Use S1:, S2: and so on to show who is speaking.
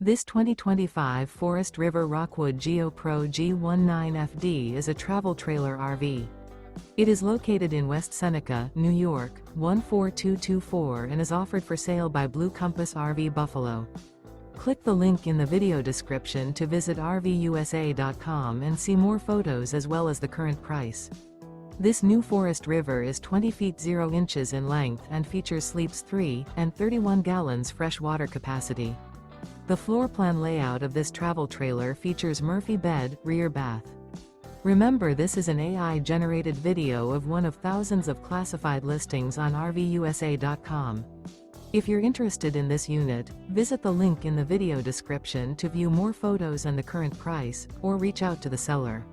S1: This 2025 Forest River Rockwood Geo Pro G19FD is a travel trailer RV. It is located in West Seneca, New York, 14224 and is offered for sale by Blue Compass RV Buffalo. Click the link in the video description to visit RVUSA.com and see more photos as well as the current price. This new Forest River is 20 feet 0 inches in length and features sleeps 3 and 31 gallons fresh water capacity. The floor plan layout of this travel trailer features Murphy bed, rear bath. Remember, this is an AI-generated video of one of thousands of classified listings on RVUSA.com. If you're interested in this unit, visit the link in the video description to view more photos and the current price, or reach out to the seller.